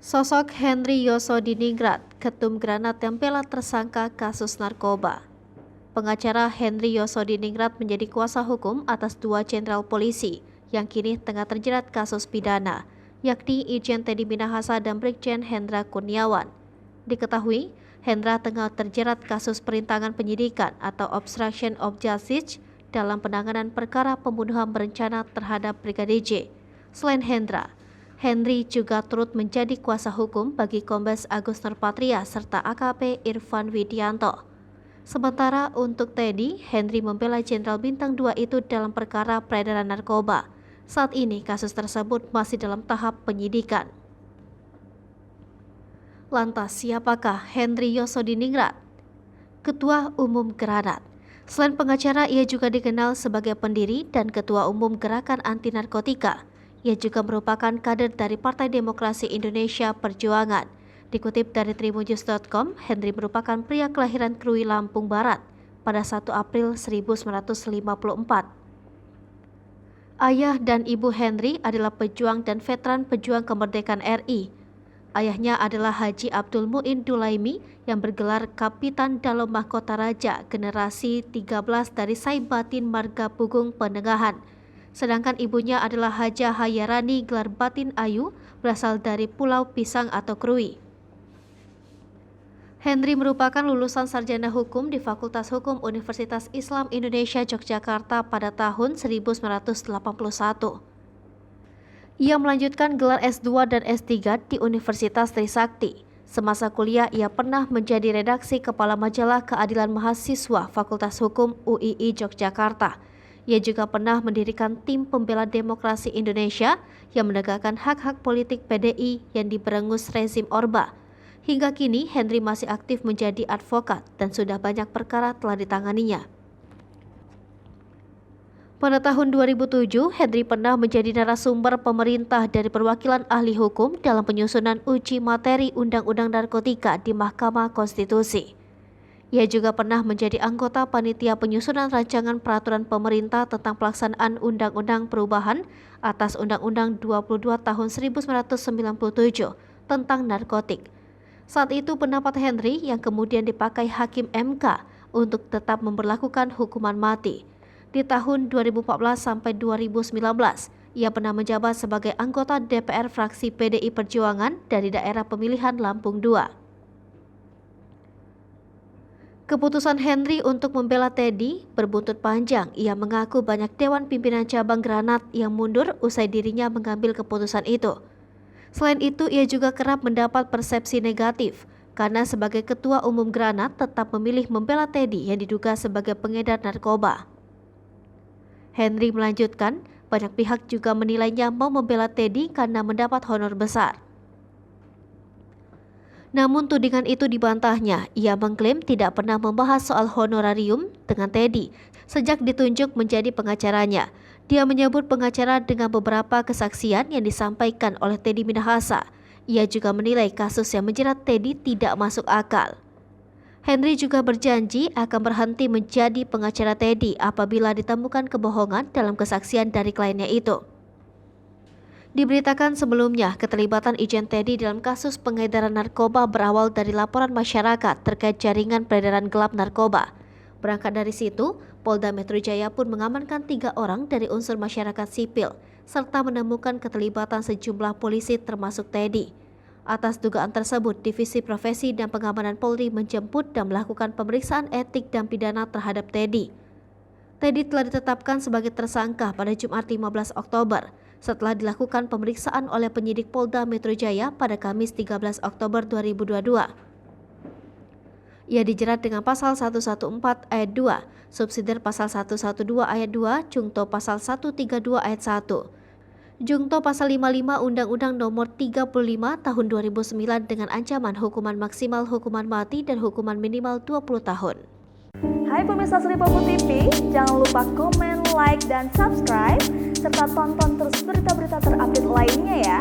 Sosok Henry Yosodiningrat, ketum Granat membela tersangka kasus narkoba. Pengacara Henry Yosodiningrat menjadi kuasa hukum atas dua jenderal polisi yang kini tengah terjerat kasus pidana, yakni Irjen Teddy Minahasa dan Brigjen Hendra Kurniawan. Diketahui, Hendra tengah terjerat kasus perintangan penyidikan atau obstruction of justice dalam penanganan perkara pembunuhan berencana terhadap Brigadir J. Selain Hendra, Henry juga turut menjadi kuasa hukum bagi Kombes Agus Nurpatria serta AKP Irfan Widianto. Sementara untuk Teddy, Henry membela Jenderal Bintang 2 itu dalam perkara peredaran narkoba. Saat ini kasus tersebut masih dalam tahap penyidikan. Lantas siapakah Henry Yosodiningrat? Ketua Umum Granat. Selain pengacara, ia juga dikenal sebagai pendiri dan Ketua Umum Gerakan Anti Narkotika. Ia juga merupakan kader dari Partai Demokrasi Indonesia Perjuangan. Dikutip dari tribunnews.com, Henry merupakan pria kelahiran Krui, Lampung Barat pada 1 April 1954. Ayah dan ibu Henry adalah pejuang dan veteran pejuang kemerdekaan RI. Ayahnya adalah Haji Abdul Muin Dulaimi yang bergelar Kapitan Dalam Mahkota Raja generasi 13 dari Saibatin Marga Pugung Penengahan. Sedangkan ibunya adalah Haja Hayarani gelar Batin Ayu berasal dari Pulau Pisang atau Krui. Henry merupakan lulusan sarjana hukum di Fakultas Hukum Universitas Islam Indonesia Yogyakarta pada tahun 1981. Ia melanjutkan gelar S2 dan S3 di Universitas Trisakti. Semasa kuliah, ia pernah menjadi redaksi kepala majalah Keadilan Mahasiswa Fakultas Hukum UII Yogyakarta. Ia juga pernah mendirikan tim pembela demokrasi Indonesia yang menegakkan hak-hak politik PDI yang diberangus rezim Orba. Hingga kini, Henry masih aktif menjadi advokat dan sudah banyak perkara telah ditanganinya. Pada tahun 2007, Henry pernah menjadi narasumber pemerintah dari perwakilan ahli hukum dalam penyusunan uji materi Undang-Undang Narkotika di Mahkamah Konstitusi. Ia juga pernah menjadi anggota panitia penyusunan rancangan peraturan pemerintah tentang pelaksanaan Undang-Undang Perubahan atas Undang-Undang 22 tahun 1997 tentang narkotik. Saat itu pendapat Henry yang kemudian dipakai Hakim MK untuk tetap memberlakukan hukuman mati. Di tahun 2014 sampai 2019, ia pernah menjabat sebagai anggota DPR fraksi PDI Perjuangan dari daerah pemilihan Lampung II. Keputusan Henry untuk membela Teddy berbuntut panjang. Ia mengaku banyak dewan pimpinan cabang Granat yang mundur usai dirinya mengambil keputusan itu. Selain itu, ia juga kerap mendapat persepsi negatif karena sebagai ketua umum Granat tetap memilih membela Teddy yang diduga sebagai pengedar narkoba. Henry melanjutkan, banyak pihak juga menilainya mau membela Teddy karena mendapat honor besar. Namun tudingan itu dibantahnya. Ia mengklaim tidak pernah membahas soal honorarium dengan Teddy sejak ditunjuk menjadi pengacaranya. Dia menyebut pengacara dengan beberapa kesaksian yang disampaikan oleh Teddy Minahasa. Ia juga menilai kasus yang menjerat Teddy tidak masuk akal. Henry juga berjanji akan berhenti menjadi pengacara Teddy apabila ditemukan kebohongan dalam kesaksian dari kliennya itu. Diberitakan sebelumnya, keterlibatan Irjen Teddy dalam kasus pengedaran narkoba berawal dari laporan masyarakat terkait jaringan peredaran gelap narkoba. Berangkat dari situ, Polda Metro Jaya pun mengamankan 3 orang dari unsur masyarakat sipil, serta menemukan keterlibatan sejumlah polisi termasuk Teddy. Atas dugaan tersebut, Divisi Profesi dan Pengamanan Polri menjemput dan melakukan pemeriksaan etik dan pidana terhadap Teddy. Teddy telah ditetapkan sebagai tersangka pada Jumat 15 Oktober. Setelah dilakukan pemeriksaan oleh penyidik Polda Metro Jaya pada Kamis 13 Oktober 2022. Ia dijerat dengan pasal 114 ayat 2, subsidiar pasal 112 ayat 2, jungto pasal 132 ayat 1. Jungto pasal 55 Undang-Undang Nomor 35 Tahun 2009 dengan ancaman hukuman maksimal hukuman mati dan hukuman minimal 20 tahun. Hai pemirsa Sri Popo TV, jangan lupa komen, like, dan subscribe serta tonton terus berita-berita terupdate lainnya ya.